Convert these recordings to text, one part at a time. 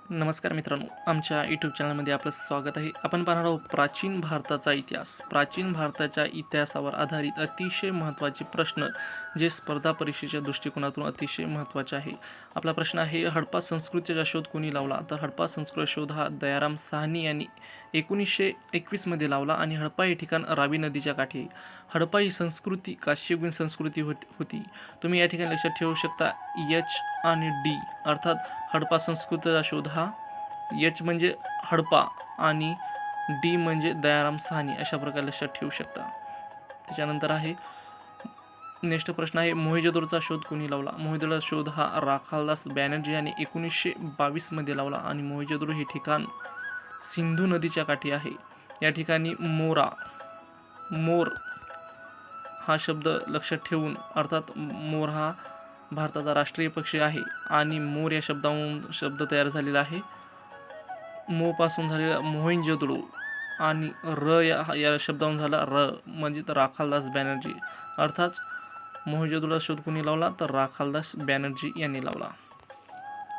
नमस्कार मित्रांनो, आमच्या यूट्यूब चॅनलमध्ये आपलं स्वागत आहे. आपण पाहणार आहोत प्राचीन भारताचा इतिहास. प्राचीन भारताच्या इतिहासावर आधारित अतिशय महत्त्वाचे प्रश्न, जे स्पर्धा परीक्षेच्या दृष्टिकोनातून अतिशय महत्त्वाचे आहे. आपला प्रश्न आहे, हडप्पा संस्कृतीचा शोध कोणी लावला? तर हडप्पा संस्कृतीचा शोध हा दयाराम साहनी यांनी 1921 मध्ये लावला आणि हडप्पा हे ठिकाण रावी नदीच्या काठी आहे. हडप्पा ही संस्कृती काश्ययुगीन संस्कृती होती. तुम्ही या ठिकाणी लक्षात ठेवू शकता एच आणि डी, अर्थात हडप्पा संस्कृतीचा शोध हा एच म्हणजे हडप्पा आणि डी म्हणजे दयाराम साहनी, अशा प्रकारे लक्षात ठेवू शकता. त्याच्यानंतर आहे नेक्स्ट प्रश्न आहे, मोहेंजोदडोचा शोध कोणी लावला? मोहेंजोदडोचा शोध हा राखालदास बॅनर्जी यांनी 1922 मध्ये लावला आणि मोहेंजोदडो हे ठिकाण सिंधू नदीच्या काठी आहे. या ठिकाणी मोर हा शब्द लक्षात ठेवून, अर्थात मोर हा भारताचा राष्ट्रीय पक्षी आहे आणि मोर या शब्दावरून शब्द तयार झालेला आहे. मो पासून झालेला मोहेंजोदडो आणि र या शब्दावरून झाला र म्हणजे राखालदास बॅनर्जी, अर्थात मोहेंजोदडोचा शोध कोणी लावला? तर राखालदास बॅनर्जी यांनी लावला.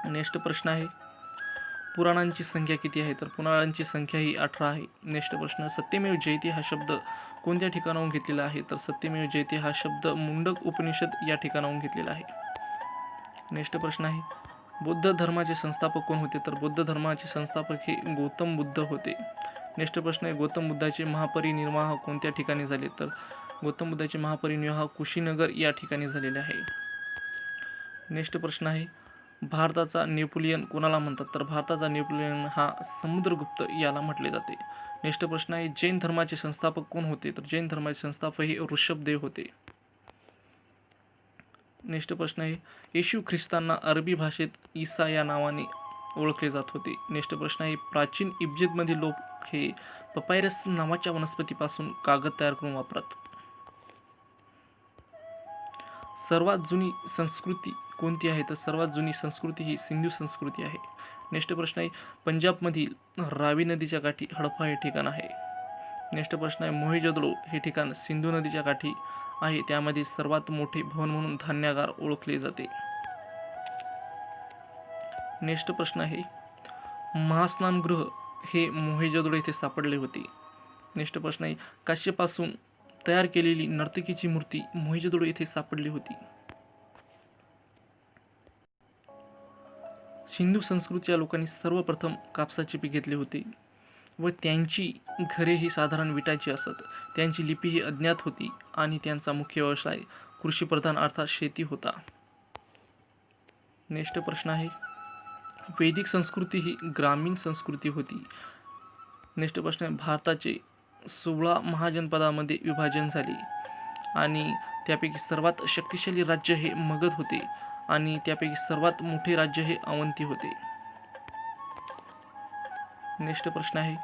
नेक्स्ट प्रश्न आहे, पुराणांची संख्या किती आहे? तर पुराणांची संख्या ही 18 आहे. नेक्स्ट प्रश्न, सत्यमेव जयते हा शब्द कोणत्या ठिकाणाहून घेतलेला आहे? तर सत्यमेव जयते हा शब्द मुंडक उपनिषद या ठिकाणाहून घेतलेला आहे. नेक्स्ट प्रश्न आहे, बौद्ध धर्माचे संस्थापक कोण होते? तर बौद्ध धर्माचे संस्थापक हे गौतम बुद्ध होते. नेक्स्ट प्रश्न आहे, गौतम बुद्धाचे महापरिनिर्वाण कोणत्या ठिकाणी झाले? तर गौतम बुद्धाचे महापरिनिर्वाण कुशीनगर या ठिकाणी झालेले आहे. नेक्स्ट प्रश्न आहे, भारताचा नेपोलियन कोणाला म्हणतात? तर भारताचा नेपोलियन हा समुद्रगुप्त याला म्हटले जाते. नेक्स्ट प्रश्न आहे, जैन धर्माचे संस्थापक कोण होते? तर जैन धर्माचे संस्थापक हे ऋषभदेव होते. नेक्स्ट प्रश्न आहे, येशू ख्रिस्तांना अरबी भाषेत ईसा या नावाने ओळखले जात होते. नेक्स्ट प्रश्न आहे, प्राचीन इजिप्तमधील लोक हे पपायरस नावाच्या वनस्पतीपासून कागद तयार करून वापरत. सर्वात जुनी संस्कृती कोणती आहे? तर सर्वात जुनी संस्कृती ही सिंधू संस्कृती आहे. नेक्स्ट प्रश्न आहे, पंजाबमधील रावी नदीच्या काठी हडप्पा हे ठिकाण आहे. नेक्स्ट प्रश्न आहे, मोहेंजोदडो हे ठिकाण सिंधू नदीच्या काठी आहे. त्यामध्ये सर्वात मोठे भवन म्हणून धान्यागार ओळखले जाते. नेक्स्ट प्रश्न आहे, महास्नानगृह हे मोहेंजोदडो येथे सापडले होते. नेक्स्ट प्रश्न आहे, काश्यपासून तयार केलेली नर्तकीची मूर्ती मोहेंजोदडो येथे सापडली होती. सिंधू संस्कृतीच्या लोकांनी सर्वप्रथम कापसाचे पीक घेतले होते व त्यांची घरे ही साधारण विटाची असत. त्यांची लिपी ही अज्ञात होती आणि त्यांचा मुख्य व्यवसाय कृषीप्रधान अर्थात शेती होता. नेक्स्ट प्रश्न आहे, वैदिक संस्कृती ही ग्रामीण संस्कृती होती. नेक्स्ट प्रश्न आहे, भारताचे 16 महाजनपदामध्ये विभाजन झाले आणि त्यापैकी सर्वात शक्तिशाली राज्य हे मगध होते आणि त्यापैकी सर्वात मोठे राज्य हे अवंती होते. नेक्स्ट प्रश्न आहे,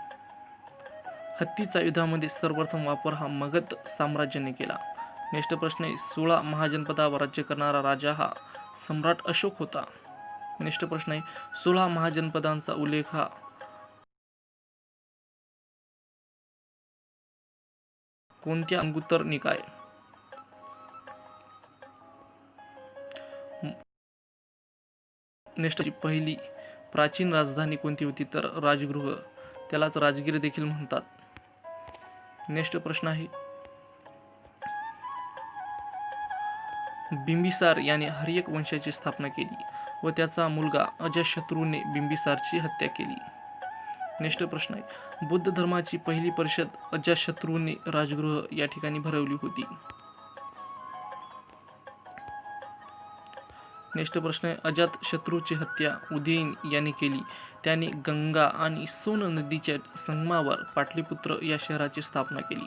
हत्तीचा युद्धामध्ये सर्वप्रथम वापर हा मगध साम्राज्याने केला. नेक्स्ट प्रश्न आहे, 16 महाजनपदावर राज्य करणारा राजा हा सम्राट अशोक होता. नेक्स्ट प्रश्न आहे, 16 महाजनपदांचा उल्लेख हा कोणत्या अंगुत्तर निकाय? नेक्स्ट पहिली प्राचीन राजधानी कोणती होती? तर राजगृह, त्यालाच राजगीर देखील म्हणतात. नेक्स्ट प्रश्न आहे, बिंबिसार याने हर्यक वंशाची स्थापना केली व त्याचा मुलगा अजातशत्रूने बिंबिसारची हत्या केली. नेक्स्ट प्रश्न आहे, बौद्ध धर्माची पहिली परिषद अजातशत्रूने राजगृह या ठिकाणी भरवली होती. नेक्स्ट प्रश्न आहे, अजातशत्रूची हत्या उदयन याने केली. त्याने गंगा आणि सोन नदीच्या संगमावर पाटलीपुत्र या शहराची स्थापना केली.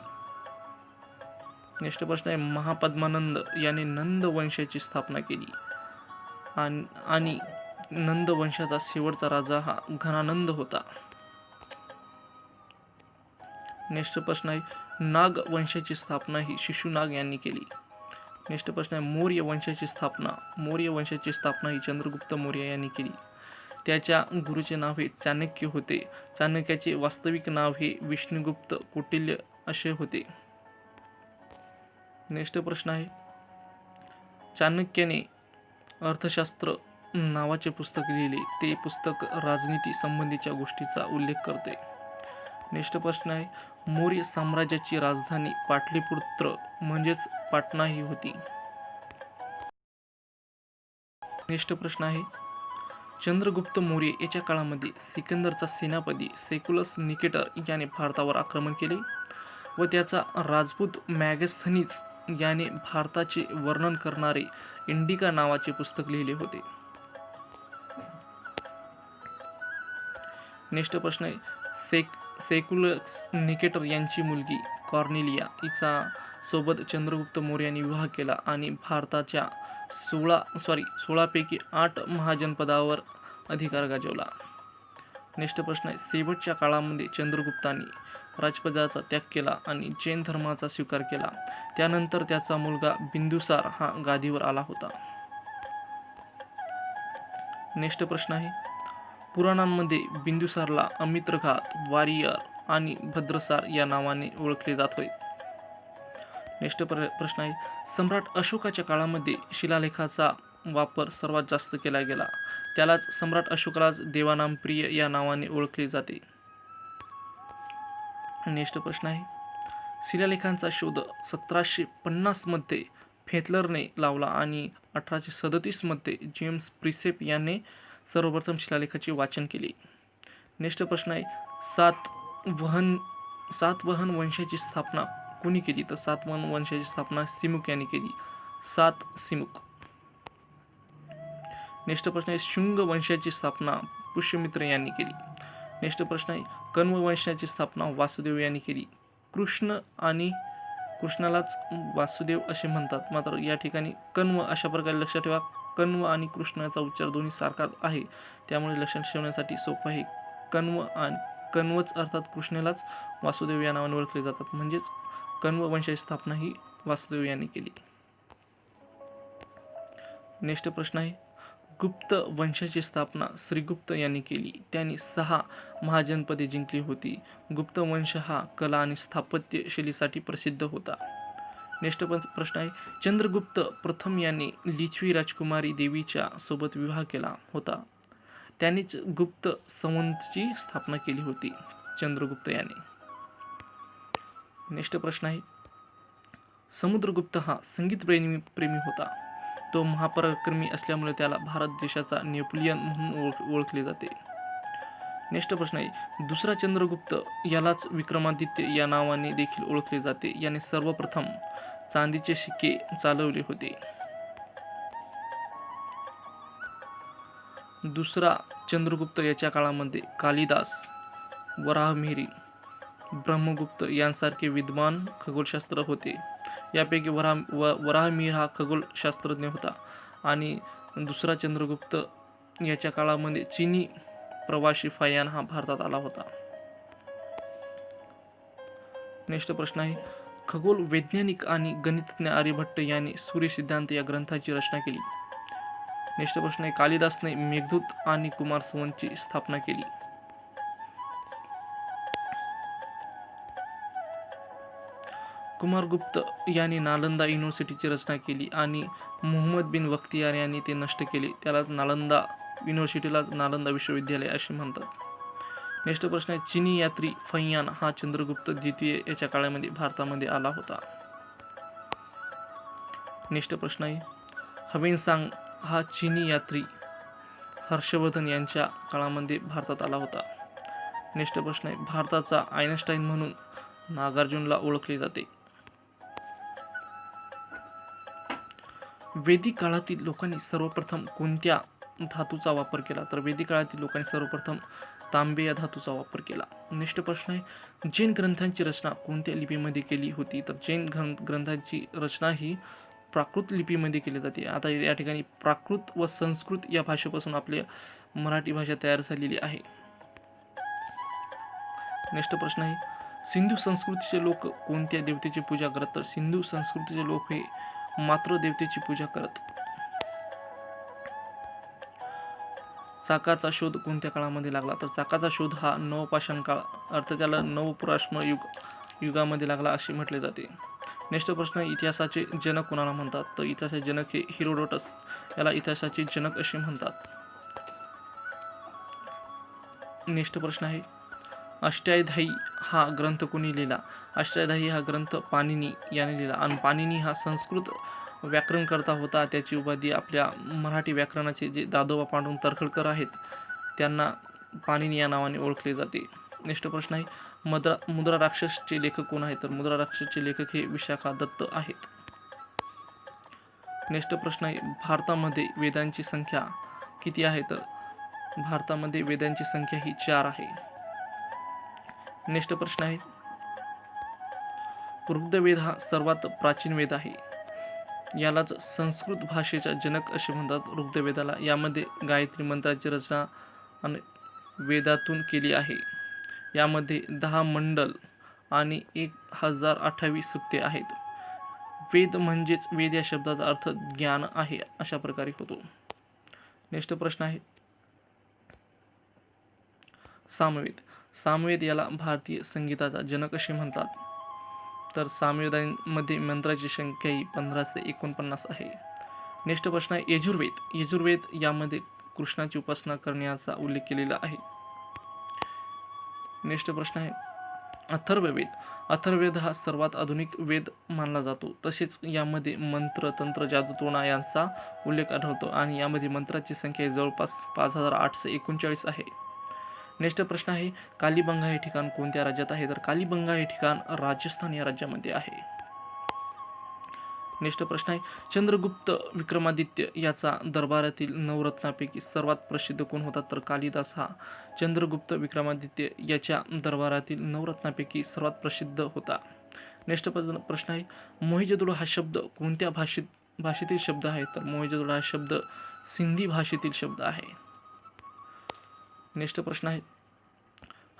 नेक्स्ट प्रश्न आहे, महापद्मानंद याने नंद वंशाची स्थापना केली आणि नंद वंशाचा शेवटचा राजा हा घनानंद होता. नेक्स्ट प्रश्न आहे, नाग वंशाची स्थापना ही शिशुनाग यांनी केली. नेक्स्ट प्रश्न आहे, मौर्य वंशाची स्थापना ही चंद्रगुप्त मौर्य यांनी केली. त्याच्या गुरुचे नाव हे चाणक्य होते. चाणक्याचे वास्तविक नाव हे विष्णुगुप्त कौटिल्य असे होते. नेक्स्ट प्रश्न आहे, चाणक्याने अर्थशास्त्र नावाचे पुस्तक लिहिले. ते पुस्तक राजनीती संबंधीच्या गोष्टीचा उल्लेख करते. नेक्स्ट प्रश्न आहे, मौर्य साम्राज्याची राजधानी पाटलीपुत्र म्हणजेच पाटणा ही होती. नेक्स्ट प्रश्न आहे, चंद्रगुप्त मौर्य याच्या काळामध्ये सिकंदरचा सेनापती सेक्युलस निकेटर याने भारतावर आक्रमण केले व त्याचा राजपूत मॅगस्थनीज याने भारताचे वर्णन करणारे इंडिका नावाचे पुस्तक लिहिले होते. नेक्स्ट प्रश्न आहे, सेक्युलस निकेटर यांची मुलगी कॉर्नेलिया हिचा सोबत चंद्रगुप्त मौर्याने विवाह केला आणि भारताच्या 16 पैकी 8 महाजनपदावर अधिकार गाजवला. नेक्स्ट प्रश्न आहे, शेवटच्या काळामध्ये चंद्रगुप्ताने राजपदाचा त्याग केला आणि जैन धर्माचा स्वीकार केला. त्यानंतर त्याचा मुलगा बिंदुसार हा गादीवर आला होता. नेक्स्ट प्रश्न आहे, पुराणांमध्ये बिंदुसारला अमित्रघात, वारियर आणि भद्रसार या नावाने ओळखले जात होते. नेक्स्ट प्रश्न आहे, सम्राट अशोकाच्या काळामध्ये शिलालेखाचा वापर सर्वात जास्त केला गेला. त्यालाच सम्राट अशोकालाच देवानामप्रिय या नावाने ओळखले जाते. नेक्स्ट प्रश्न आहे, शिलालेखांचा शोध 1750 मध्ये फेथलरने लावला आणि 1837 मध्ये जेम्स प्रिसेप याने सर्वप्रथम शिलालेखाचे वाचन केले. नेक्स्ट प्रश्न आहे, सातवाहन वंशाची स्थापना कोणी केली? तर सातवाहन वंशाची स्थापना सिमुक यांनी केली. सिमुक. नेक्स्ट प्रश्न आहे, शुंग वंशाची स्थापना पुष्यमित्र यांनी केली. नेक्स्ट प्रश्न आहे, कण्व वंशाची स्थापना वासुदेव यांनी केली. कृष्णालाच वासुदेव असे म्हणतात, मात्र या ठिकाणी कण्व अशा प्रकारे लक्षात ठेवा. कण्व आणि कृष्णाचा उच्चार दोन्ही सारखाच आहे, त्यामुळे लक्षात ठेवण्यासाठी सोपं आहे. कण्वच अर्थात कृष्णालाच वासुदेव या नावाने ओळखले जातात, म्हणजेच कण्व वंशाची स्थापना ही वासुदेव यांनी केली. नेक्स्ट प्रश्न आहे, गुप्त वंशाची स्थापना श्रीगुप्त यांनी केली. त्यांनी 6 महाजनपदे जिंकली होती. गुप्त वंश हा कला आणि स्थापत्य शैलीसाठी प्रसिद्ध होता. नेक्स्ट प्रश्न आहे, चंद्रगुप्त प्रथम यांनी लिच्छवी राजकुमारी देवीच्या सोबत विवाह केला होता. त्यांनीच गुप्त संवतची स्थापना केली होती, चंद्रगुप्त याने. नेक्स्ट प्रश्न आहे, समुद्रगुप्त हा संगीत प्रेमी होता. तो महापराक्रमी असल्यामुळे त्याला भारत देशाचा नेपोलियन म्हणून ओळखले जाते. नेक्स्ट प्रश्न आहे, दुसरा चंद्रगुप्त यालाच विक्रमादित्य या नावाने देखील ओळखले जाते. याने सर्वप्रथम चांदीचे शिक्के चालवले होते. दुसरा चंद्रगुप्त याच्या काळामध्ये कालिदास, वराहमिहिर, ब्रह्मगुप्त यांसारखे विद्वान खगोलशास्त्र होते. यापैकी वराहमिहिर हा खगोलशास्त्रज्ञ होता आणि दुसरा चंद्रगुप्त याच्या काळामध्ये चीनी प्रवासी फायान हा भारतात आला होता. नेक्स्ट प्रश्न आहे, खगोल वैज्ञानिक आणि गणितज्ञ आर्यभट्ट यांनी सूर्य सिद्धांत या ग्रंथाची रचना केली. नेक्स्ट प्रश्न आहे, कालिदासने मेघदूत आणि कुमार संवतची स्थापना केली. कुमारगुप्त यांनी नालंदा युनिव्हर्सिटीची रचना केली आणि मुहम्मद बिन बख्तियार यांनी ते नष्ट केले. त्याला नालंदा युनिव्हर्सिटीला नालंदा विश्वविद्यालय असे म्हणतात. नेक्स्ट प्रश्न आहे, चीनी यात्री फैयान हा चंद्रगुप्त द्वितीय याच्या काळामध्ये भारतामध्ये आला होता. नेक्स्ट प्रश्न आहे, हवेनसांग हा चीनी यात्री हर्षवर्धन यांच्या काळामध्ये भारतात आला होता. नेक्स्ट प्रश्न आहे, भारताचा आइन्स्टाईन म्हणून नागार्जुनला ओळखले जाते. वैदिक काळातील लोकांनी सर्वप्रथम कोणत्या धातूचा वापर केला? तर वैदिक काळातील लोकांनी सर्वप्रथम तांबे या धातूचा वापर केला. नेक्स्ट प्रश्न आहे, जैन ग्रंथांची रचना कोणत्या लिपीमध्ये केली होती? तर जैन ग्रंथांची रचना ही प्राकृत लिपीमध्ये केली जाते. आता या ठिकाणी प्राकृत व संस्कृत या भाषेपासून आपली मराठी भाषा तयार झालेली आहे. नेक्स्ट प्रश्न आहे, सिंधू संस्कृतीचे लोक कोणत्या देवतेची पूजा करत? तर सिंधू संस्कृतीचे लोक हे मातृदेवतेची पूजा करत. चाकाचा शोध कोणत्या काळामध्ये लागला? तर चाकाचा शोध हा नवपाषाण काळ अर्थात त्याला नवपुराश्म युगामध्ये लागला असे म्हटले जाते. नेक्स्ट प्रश्न, इतिहासाचे जनक कोणाला म्हणतात? तर इतिहासाचे जनक हे हिरोडोटस, याला इतिहासाचे जनक असे म्हणतात. नेक्स्ट प्रश्न आहे, अष्टाध्यायी हा ग्रंथ कोणी लिहिला? अष्टाध्यायी हा ग्रंथ पाणिनी याने लिहिला आणि पाणिनी हा संस्कृत व्याकरणकर्ता होता. त्याची उपाधी आपल्या मराठी व्याकरणाचे जे दादोबा पांडुरंग तर्खडकर आहेत त्यांना पाणिनी या नावाने ओळखले जाते. नेक्स्ट प्रश्न आहे, मुद्रा राक्षसचे लेखक कोण आहेत? तर मुद्रा राक्षसचे लेखक हे विशाखा दत्त आहेत. नेक्स्ट प्रश्न आहे, भारतामध्ये वेदांची संख्या किती आहे? तर भारतामध्ये वेदांची संख्या ही 4 आहे. नेक्स्ट प्रश्न आहे, ऋग्वेद हा सर्वात प्राचीन वेद आहे. यालाच संस्कृत भाषेचा जनक असे म्हणतात ऋग्वेदाला. यामध्ये गायत्री मंत्राची रचना आणि वेदातून केली आहे. यामध्ये 10 मंडल आणि 1028 सूक्ते आहेत. वेद म्हणजेच वेद या शब्दाचा अर्थ ज्ञान आहे अशा प्रकारे होतो. नेक्स्ट प्रश्न आहे, सामवेद. सामवेद याला भारतीय संगीताचा जनक असे म्हणतात. तर सामवेदांमध्ये मंत्राची संख्या ही 1549 आहे. नेक्स्ट प्रश्न आहे, यजुर्वेद. यजुर्वेद यामध्ये कृष्णाची उपासना करण्याचा उल्लेख केलेला आहे. नेक्स्ट प्रश्न आहे, अथर्ववेद. अथर्ववेद हा सर्वात आधुनिक वेद मानला जातो. तसेच यामध्ये मंत्र, तंत्र, जादूटोणा यांचा उल्लेख आढळतो आणि यामध्ये मंत्राची संख्या जवळपास 5839 आहे. नेक्स्ट प्रश्न आहे, कालीबंगा हे ठिकाण कोणत्या राज्यात आहे? तर कालीबंगा हे ठिकाण राजस्थान या राज्यामध्ये आहे. नेक्स्ट प्रश्न आहे, चंद्रगुप्त विक्रमादित्य याचा दरबारातील नवरत्नापैकी सर्वात प्रसिद्ध कोण होता? तर कालिदास हा चंद्रगुप्त विक्रमादित्य याच्या दरबारातील नवरत्नापैकी सर्वात प्रसिद्ध होता. नेक्स्ट प्रश्न आहे, मोहेंजोदडो हा शब्द कोणत्या भाषेतील शब्द आहे? तर मोहेंजोदडो हा शब्द सिंधी भाषेतील शब्द आहे. नेक्स्ट प्रश्न आहे,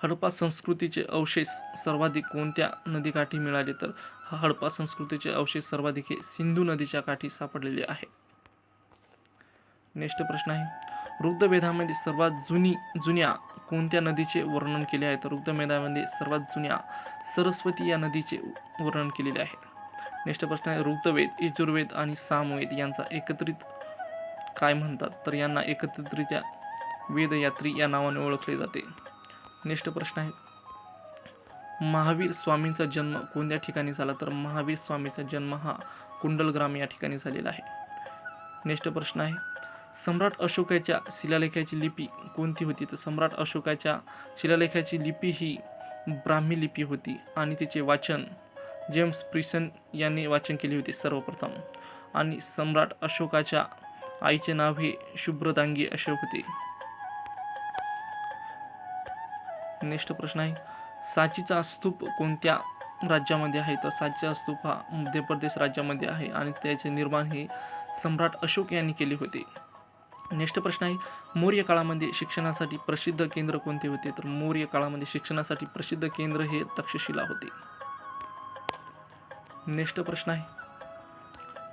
हडप्पा संस्कृतीचे अवशेष सर्वाधिक कोणत्या नदीकाठी मिळाले? तर हडप्पा संस्कृतीचे अवशेष सर्वाधिक हे सिंधू नदीच्या काठी सापडलेले आहे. नेक्स्ट प्रश्न आहे, ऋग्वेदामध्ये सर्वात जुन्या कोणत्या नदीचे वर्णन केले आहे? तर ऋग्वेदामध्ये सर्वात जुन्या सरस्वती या नदीचे वर्णन केलेले आहे. नेक्स्ट प्रश्न आहे, ऋग्वेद, यजुर्वेद आणि सामवेद यांचा एकत्रित काय म्हणतात? तर यांना एकत्रितरित्या वेदयात्री या नावाने ओळखले जाते. नेक्स्ट प्रश्न आहे, महावीर स्वामींचा जन्म कोणत्या ठिकाणी झाला? तर महावीर स्वामींचा जन्म हा कुंडलग्राम या ठिकाणी झालेला आहे. नेक्स्ट प्रश्न आहे, सम्राट अशोकाच्या शिलालेखाची लिपी कोणती होती? तर सम्राट अशोकाच्या शिलालेखाची लिपी ही ब्राह्मी लिपी होती आणि तिचे वाचन जेम्स प्रिसन यांनी वाचन केले होते सर्वप्रथम. आणि सम्राट अशोकाच्या आईचे नाव हे शुभ्रदांगी असे होते. नेक्स्ट प्रश्न आहे, सांचीचा स्तूप कोणत्या राज्यामध्ये आहे? तर सांचीचा स्तूप हा मध्य प्रदेश राज्यामध्ये आहे आणि त्याचे निर्माण हे सम्राट अशोक यांनी केले होते. नेक्स्ट प्रश्न आहे, मौर्य काळामध्ये शिक्षणासाठी प्रसिद्ध केंद्र कोणते होते? तर मौर्य काळामध्ये शिक्षणासाठी प्रसिद्ध केंद्र हे तक्षशिला होते. नेक्स्ट प्रश्न आहे,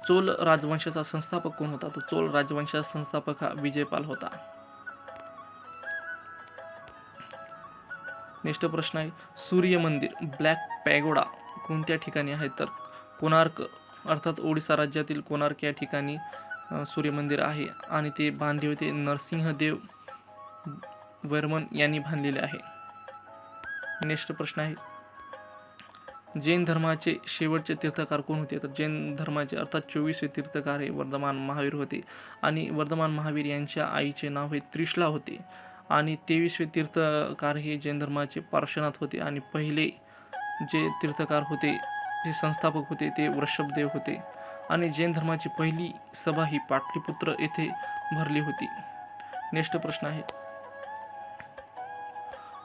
चोल राजवंशाचा संस्थापक कोण होता? तर चोल राजवंशाचा संस्थापक हा विजयपाल होता. नेक्स्ट प्रश्न आहे, सूर्य मंदिर ब्लॅक पॅगोडा कोणत्या ठिकाणी आहे? तर कोणार्क अर्थात ओडिसा राज्यातील कोणार्क या ठिकाणी सूर्य मंदिर आहे आणि ते बांधले होते नरसिंहदेव वर्मन यांनी बांधलेले आहे. नेक्स्ट प्रश्न आहे, जैन धर्माचे शेवटचे तीर्थकार कोण होते? तर जैन धर्माचे अर्थात 24वे तीर्थकार हे वर्धमान महावीर होते आणि वर्धमान महावीर यांच्या आईचे नाव हे त्रिशला होते. आणि 23वे तीर्थकार हे जैन धर्माचे पार्श्वनाथ होते आणि पहिले जे तीर्थकार होते, जे संस्थापक होते ते वृषभदेव होते. आणि जैन धर्माची पहिली सभा ही पाटलीपुत्र येथे भरली होती. नेक्स्ट प्रश्न आहे,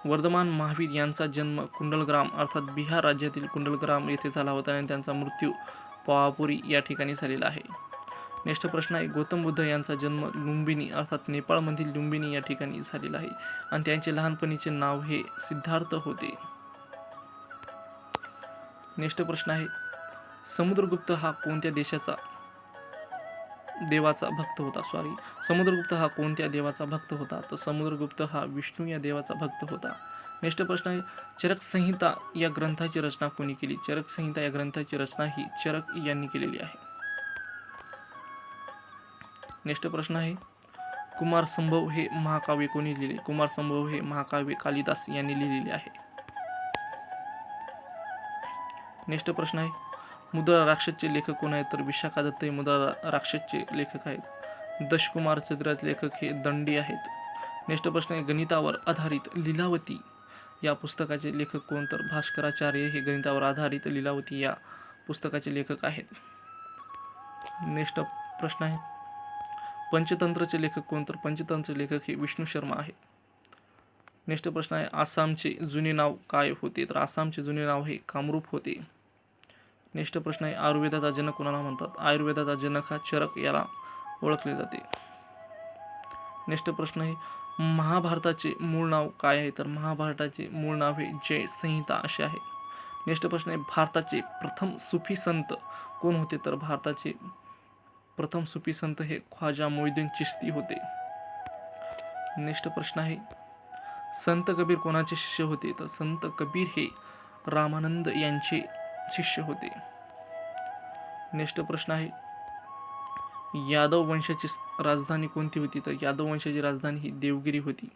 वर्धमान महावीर यांचा जन्म कुंडलग्राम अर्थात बिहार राज्यातील कुंडलग्राम येथे झाला होता आणि त्यांचा मृत्यू पावापुरी या ठिकाणी झालेला आहे. नेक्स्ट प्रश्न आहे, गौतम बुद्ध यांचा जन्म लुंबिनी अर्थात नेपाळमधील लुंबिनी या ठिकाणी झालेला आहे आणि त्यांचे लहानपणीचे नाव हे सिद्धार्थ होते. नेक्स्ट प्रश्न आहे, समुद्रगुप्त हा कोणत्या देवाचा भक्त होता? समुद्रगुप्त हा कोणत्या देवाचा भक्त होता? तर समुद्रगुप्त हा विष्णू या देवाचा भक्त होता. नेक्स्ट प्रश्न आहे चरक संहिता या ग्रंथाची रचना कोणी केली? चरक संहिता या ग्रंथाची रचना ही चरक यांनी केलेली आहे. नेक्स्ट प्रश्न आहे कुमार संभव हे महाकाव्य कोणी लिहिले? कुमार संभव हे महाकाव्य कालिदास यांनी लिहिलेले आहे. नेक्स्ट प्रश्न आहे मुद्रा राक्षसचे लेखक कोण आहेत? तर विशाखा दत्त हे मुद्रा राक्षसचे लेखक आहेत. दशकुमार चरित्राचे लेखक हे दंडी आहेत. नेक्स्ट प्रश्न आहे गणितावर आधारित लीलावती या पुस्तकाचे लेखक कोण? तर भास्कराचार्य हे गणितावर आधारित लीलावती या पुस्तकाचे लेखक आहेत. नेक्स्ट प्रश्न आहे पंचतंत्रचे लेखक कोण? तर पंचतंत्रचे लेखक हे विष्णू शर्मा आहेत. नेक्स्ट प्रश्न आहे आसामचे जुने नाव काय होते? तर आसामचे जुने नाव हे कामरूप होते. नेक्स्ट प्रश्न आहे आयुर्वेदाचा जनक कोणाला म्हणतात? आयुर्वेदाचा जनक हा चरक याला ओळखले जाते. नेक्स्ट प्रश्न आहे महाभारताचे मूळ नाव काय आहे? तर महाभारताचे मूळ नाव हे जय संहिता असे आहे. नेक्स्ट प्रश्न आहे भारताचे प्रथम सुफी संत कोण होते? तर भारताचे प्रथम सुफी संत हे ख्वाजा मोईनुद्दीन चिश्ती होते. नेक्स्ट प्रश्न आहे संत कबीर कोणाचे शिष्य होते? तर संत कबीर हे रामानंद यांचे शिष्य होते. नेक्स्ट प्रश्न आहे यादव वंशाची राजधानी कोणती होती? तर यादव वंशाची राजधानी ही देवगिरी होती.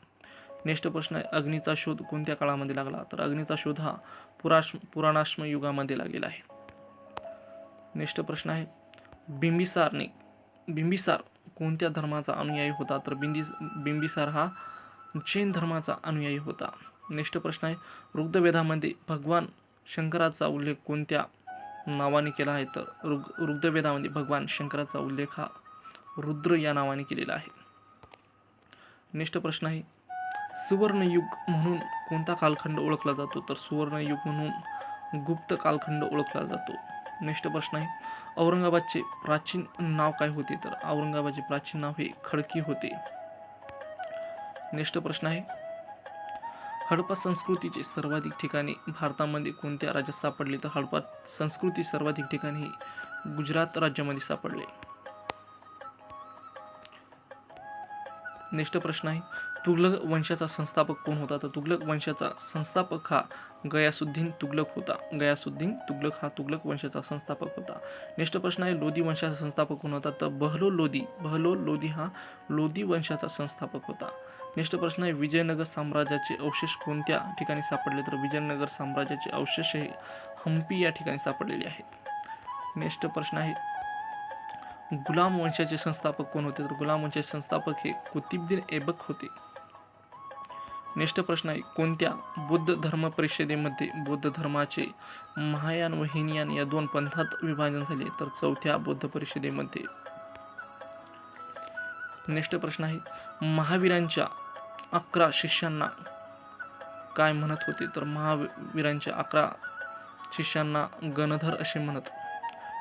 नेक्स्ट प्रश्न आहे अग्नीचा शोध कोणत्या काळामध्ये लागला? तर अग्नीचा शोध हा पुराणाश्म युगामध्ये लागलेला आहे. नेक्स्ट प्रश्न आहे बिंबिसार कोणत्या धर्माचा अनुयायी होता? तर बिंबिसार हा जैन धर्माचा अनुयायी होता. नेक्स्ट प्रश्न आहे ऋग्वेदामध्ये भगवान शंकराचा उल्लेख कोणत्या नावाने केला आहे? तर ऋग्वेदामध्ये भगवान शंकराचा उल्लेख हा रुद्र या नावाने केलेला आहे. नेक्स्ट प्रश्न आहे सुवर्णयुग म्हणून कोणता कालखंड ओळखला जातो? तर सुवर्णयुग म्हणून गुप्त कालखंड ओळखला जातो. नेक्स्ट प्रश्न आहे औरंगाबादचे प्राचीन नाव काय होते? तर औरंगाबादचे प्राचीन नाव हे खडकी होते. नेक्स्ट प्रश्न आहे हडप्पा संस्कृतीचे सर्वाधिक ठिकाणी भारतामध्ये कोणत्या राज्यात सापडले? तर हडप्पा संस्कृती सर्वाधिक ठिकाणी गुजरात राज्यामध्ये सापडले. नेक्स्ट प्रश्न आहे तुघलक वंशाचा संस्थापक कोण होता? तर तुघलक वंशाचा संस्थापक हा गयासुद्दीन तुघलक होता. गयासुद्दीन तुघलक हा तुघलक वंशाचा संस्थापक होता. नेक्स्ट प्रश्न आहे लोधी वंशाचा संस्थापक कोण होता? तर बहलोल लोधी हा लोधी वंशाचा संस्थापक होता. नेक्स्ट प्रश्न आहे विजयनगर साम्राज्याचे अवशेष कोणत्या ठिकाणी सापडले? तर विजयनगर साम्राज्याचे अवशेष हे हम्पी या ठिकाणी सापडलेले आहेत. नेक्स्ट प्रश्न आहे गुलाम वंशाचे संस्थापक कोण होते? तर गुलाम वंशाचे संस्थापक हे कुतुबुद्दीन ऐबक होते. नेक्स्ट प्रश्न आहे कोणत्या बौद्ध धर्म परिषदेमध्ये बौद्ध धर्माचे महायान व हीनयान या दोन पंथात विभाजन झाले? तर चौथ्या बौद्ध परिषदेमध्ये. नेक्स्ट प्रश्न आहे महावीरांच्या 11 शिष्यांना काय म्हणत होते? तर महावीरांच्या 11 शिष्यांना गणधर असे म्हणत.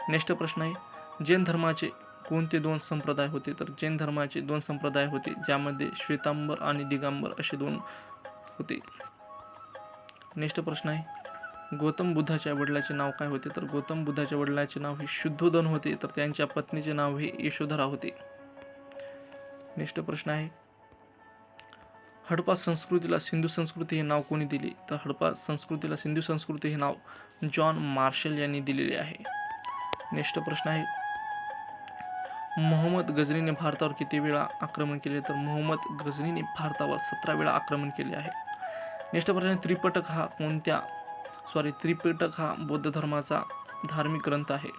नेक्स्ट प्रश्न आहे जैन धर्माचे कोणते 2 संप्रदाय होते? तर जैन धर्माचे 2 संप्रदाय होते ज्यामध्ये श्वेतांबर आणि दिगंबर असे 2 होते. नेक्स्ट प्रश्न आहे गौतम बुद्धाच्या वडिलांचे नाव काय होते? तर गौतम बुद्धाच्या वडिलांचे नाव हे शुद्धोधन होते तर त्यांच्या पत्नीचे नाव हे यशोधरा होते. नेक्स्ट प्रश्न आहे हडप्पा संस्कृतीला सिंधू संस्कृती हे नाव कोणी दिले? तर हडप्पा संस्कृतीला सिंधू संस्कृती हे नाव जॉन मार्शल यांनी दिलेले आहे. नेक्स्ट प्रश्न आहे मोहम्मद गझनीने भारतावर किती वेळा आक्रमण केले? तर मोहम्मद गझनीने भारतावर 17 वेळा आक्रमण केले आहे. नेक्स्ट प्रश्न त्रिपिटक हा बौद्ध धर्माचा धार्मिक ग्रंथ आहे.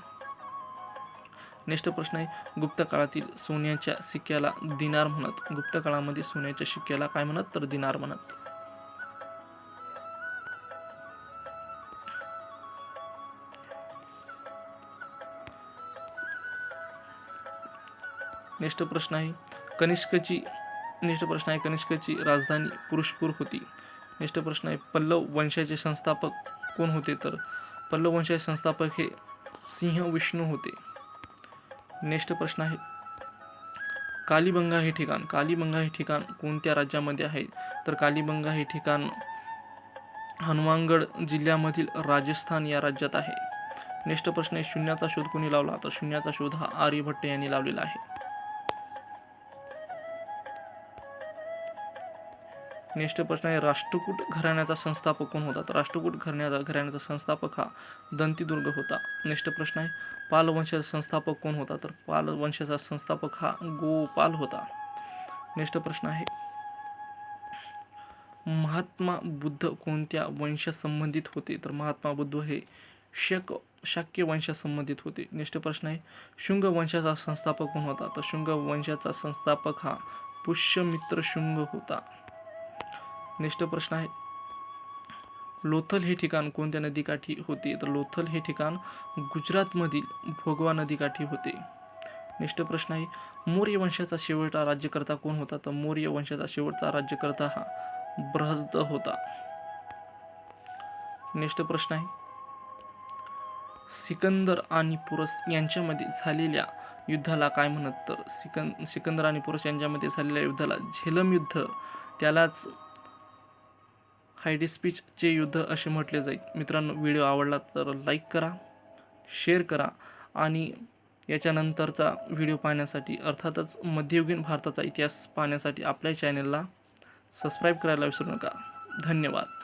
नेक्स्ट प्रश्न आहे गुप्त काळातील सोन्याच्या सिक्क्याला दिनार म्हणत. गुप्त काळामध्ये सोन्याच्या सिक्क्याला काय म्हणत? तर दिनार म्हणत. नेक्स्ट प्रश्न आहे कनिष्कची राजधानी पुरुषपूर होती. नेक्स्ट प्रश्न आहे पल्लव वंशाचे संस्थापक कोण होते? तर पल्लव वंशाचे संस्थापक हे सिंह विष्णू होते. नेक्स्ट प्रश्न आहे कालीबंगा हे ठिकाण कोणत्या राज्यामध्ये आहे? तर कालीबंगा हे ठिकाण हनुमानगड जिल्ह्यामधील राजस्थान या राज्यात आहे. नेक्स्ट प्रश्न आहे शून्याचा शोध कोणी लावला? तर शून्याचा शोध हा आर्यभट्ट यांनी लावलेला आहे. नेक्स्ट प्रश्न आहे राष्ट्रकूट घराण्याचा संस्थापक कोण होता? तर राष्ट्रकूट घराण्याचा संस्थापक हा दंतीदुर्ग होता. नेक्स्ट प्रश्न आहे पाल वंशाचा संस्थापक कोण होता? तर पाल वंशाचा संस्थापक हा गोपाल होता. नेक्स्ट प्रश्न आहे महात्मा बुद्ध कोणत्या वंशासंबंधित होते? तर महात्मा बुद्ध हे शाक्य वंशासंबंधित होते. नेक्स्ट प्रश्न आहे शुंग वंशाचा संस्थापक कोण होता? तर शुंग वंशाचा संस्थापक हा पुष्यमित्र शुंग होता. नेक्स्ट प्रश्न आहे लोथल हे ठिकाण कोणत्या नदीकाठी होते? तर लोथल हे ठिकाण गुजरातमधील भोगवा नदीकाठी होते. नेक्स्ट प्रश्न आहे मौर्य वंशाचा शेवटचा राज्यकर्ता कोण होता? तर मौर्य वंशाचा शेवटचा राज्यकर्ता हा बृहस्पती होता. नेक्स्ट प्रश्न आहे सिकंदर आणि पुरस यांच्यामध्ये झालेल्या युद्धाला काय म्हणत? तर सिकंदर आणि पुरस यांच्यामध्ये झालेल्या युद्धाला झेलम युद्ध, त्यालाच हायडिस्पिचचे युद्ध असे म्हटले जाईल. मित्रांनो, व्हिडिओ आवडला तर लाईक करा, शेअर करा आणि याच्यानंतरचा व्हिडिओ पाहण्यासाठी अर्थातच मध्ययुगीन भारताचा इतिहास पाहण्यासाठी आपल्या चॅनलला सबस्क्राईब करायला विसरू नका. धन्यवाद.